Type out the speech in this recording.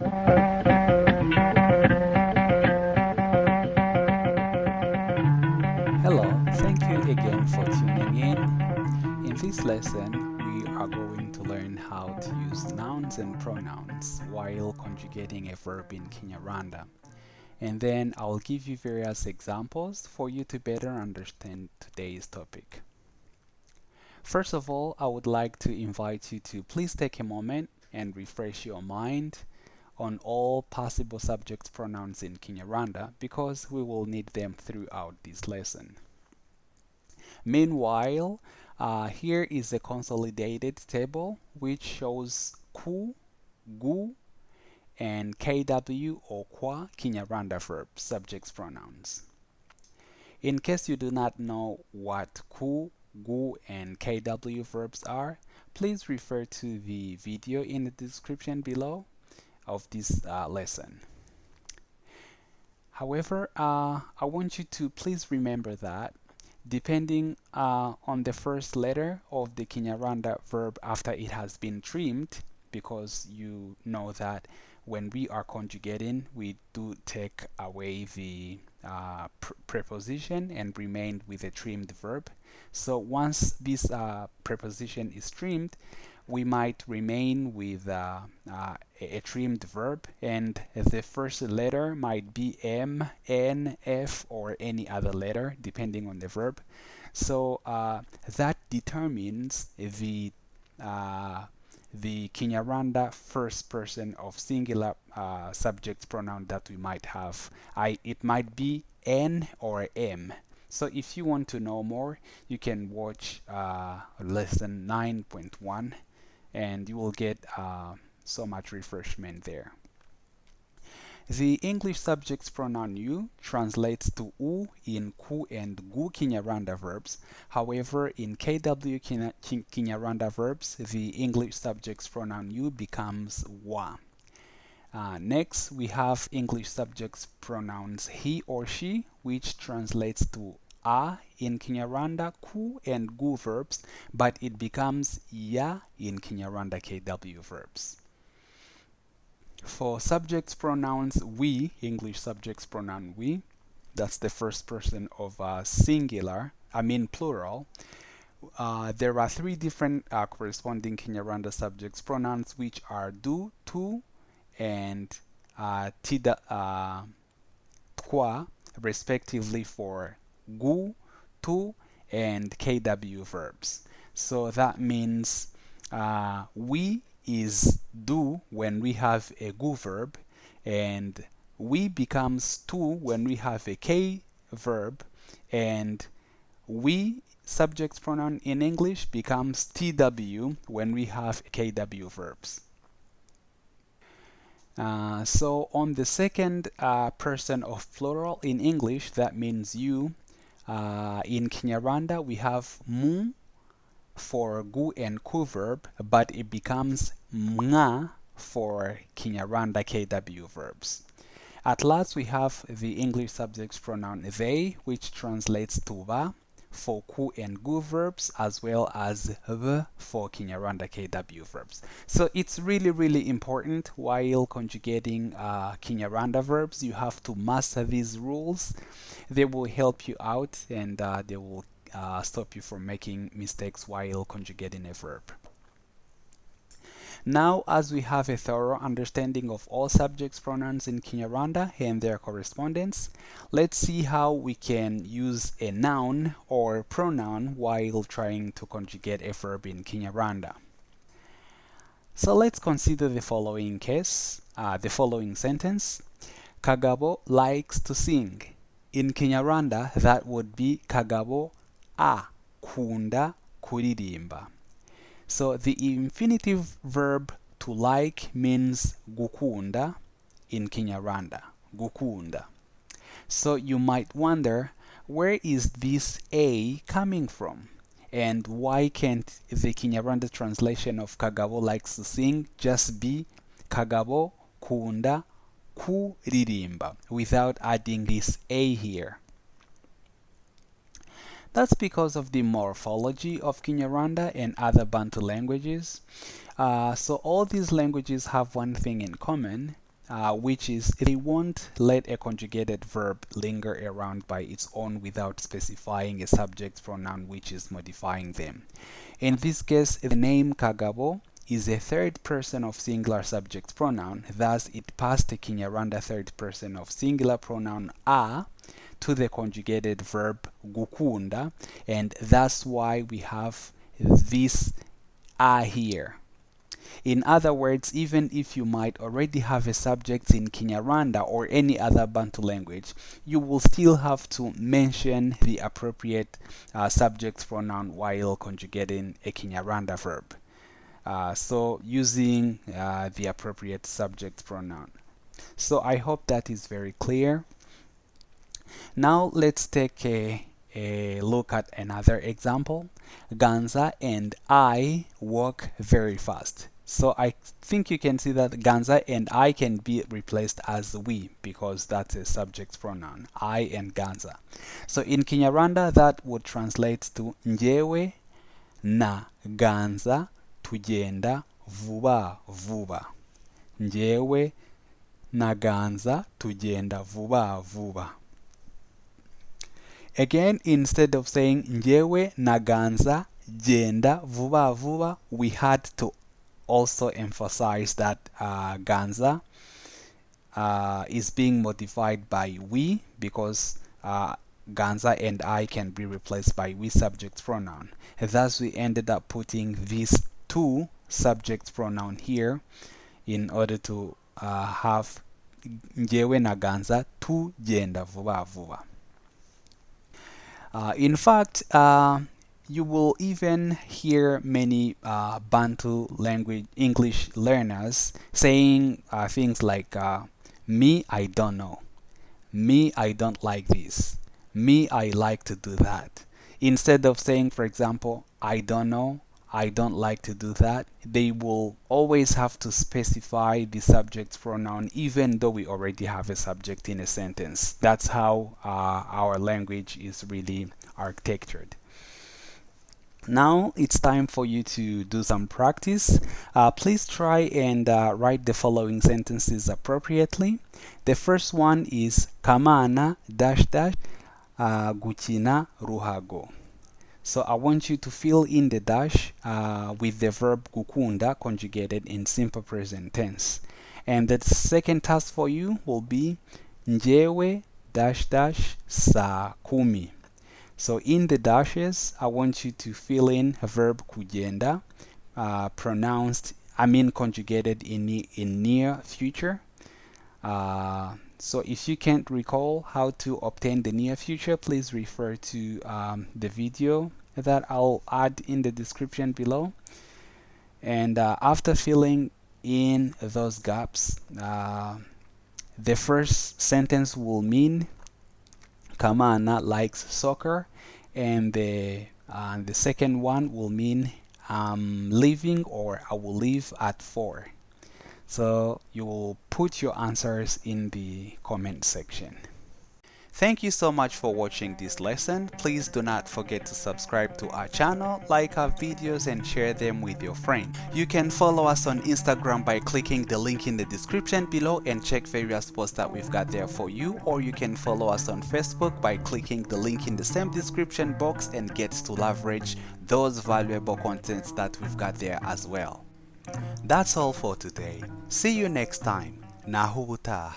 Hello, thank you again for tuning in. In this lesson, we are going to learn how to use nouns and pronouns while conjugating a verb in Kinyarwanda. And then I'll give you various examples for you to better understand today's topic. First of all, I would like to invite you to please take a moment and refresh your mind on all possible subject pronouns in Kinyarwanda because we will need them throughout this lesson. Meanwhile, here is a consolidated table which shows ku, gu, and kw or kwa Kinyarwanda verbs, subjects, pronouns. In case you do not know what ku, gu, and kw verbs are, please refer to the video in the description below of this lesson. However, I want you to please remember that depending on the first letter of the Kinyarwanda verb after it has been trimmed, because you know that when we are conjugating, we do take away the preposition and remain with a trimmed verb. So once this preposition is trimmed, we might remain with a trimmed verb, and the first letter might be M, N, F, or any other letter depending on the verb. So that determines the Kinyarwanda first person of singular subject pronoun that we might have. It might be N or M. So if you want to know more, you can watch lesson 9.1 and you will get so much refreshment there. The English subject pronoun you translates to u in ku and gu Kinyarwanda verbs. However, in KW Kinyarwanda verbs, the English subject pronoun you becomes wa. Next, we have English subject pronouns he or she, which translates to a in Kinyarwanda ku and gu verbs, but it becomes ya in Kinyarwanda KW verbs. For subject pronouns we, English subject pronoun we, that's the first person of singular, plural. There are three different corresponding Kinyarwanda subject pronouns, which are do, tu, and tida, twa, respectively for gu, tu, and kw verbs. So that means we is do when we have a gu verb, and we becomes tu when we have a k verb, and we subject pronoun in English becomes tw when we have kw verbs. So on the second person of plural in English, that means you. In Kinyarwanda, we have mu for gu and ku verb, but it becomes mga for Kinyarwanda KW verbs. At last, we have the English subject pronoun they, which translates to va for ku and gu verbs, as well as v for Kinyarwanda KW verbs. So it's really important while conjugating Kinyarwanda verbs, you have to master these rules. They will help you out, and they will stop you from making mistakes while conjugating a verb. Now, as we have a thorough understanding of all subject pronouns in Kinyarwanda and their correspondence, let's see how we can use a noun or pronoun while trying to conjugate a verb in Kinyarwanda. So let's consider the following case, the following sentence. Kagabo likes to sing. In Kinyarwanda, that would be Kagabo akunda kuririmba. So the infinitive verb to like means gukunda in Kinyarwanda, gukunda. So you might wonder, where is this a coming from? And why can't the Kinyarwanda translation of Kagabo likes to sing just be Kagabo kunda kuririmba without adding this a here? That's because of the morphology of Kinyarwanda and other Bantu languages. So all these languages have one thing in common. which is they won't let a conjugated verb linger around by its own without specifying a subject pronoun which is modifying them. In this case, the name Kagabo is a third person of singular subject pronoun, thus it passed the Kinyarwanda third person of singular pronoun a to the conjugated verb gukunda, and that's why we have this a here. In other words, even if you might already have a subject in Kinyarwanda or any other Bantu language, you will still have to mention the appropriate subject pronoun while conjugating a Kinyarwanda verb. So using the appropriate subject pronoun. So I hope that is very clear. Now let's take a look at another example. Ganza and I walk very fast. So I think you can see that Ganza and I can be replaced as we because that's a subject pronoun, I and Ganza. So in Kinyarwanda that would translate to Njewe na Ganza tugenda vuba vuba. Njewe na Ganza tugenda vuba vuba. Again, instead of saying Njewe na Ganza genda vuba vuba, we had to also emphasize that Ganza is being modified by we because Ganza and I can be replaced by we subject pronoun. Thus, we ended up putting these two subject pronoun here in order to have Njewe na Ganza tugenda vuba vuba. In fact, you will even hear many Bantu language English learners saying things like me, I don't know. Me, I don't like this. Me, I like to do that. Instead of saying, for example, I don't know, I don't like to do that, they will always have to specify the subject pronoun even though we already have a subject in a sentence. That's how our language is really architectured. Now it's time for you to do some practice. Please try and write the following sentences appropriately. The first one is Kamana dash dash gukina ruhago. So I want you to fill in the dash with the verb gukunda conjugated in simple present tense. And the second task for you will be njewe dash dash saa kumi. So in the dashes, I want you to fill in a verb kugenda, conjugated in near future. So if you can't recall how to obtain the near future, please refer to the video that I'll add in the description below. And after filling in those gaps, the first sentence will mean Kamana likes soccer, and the second one will mean I'm leaving or I will leave at 4. So you will put your answers in the comment section. Thank you so much for watching this lesson. Please do not forget to subscribe to our channel, like our videos, and share them with your friends. You can follow us on Instagram by clicking the link in the description below and check various posts that we've got there for you, or you can follow us on Facebook by clicking the link in the same description box and get to leverage those valuable contents that we've got there as well. That's all for today. See you next time. Nahuta.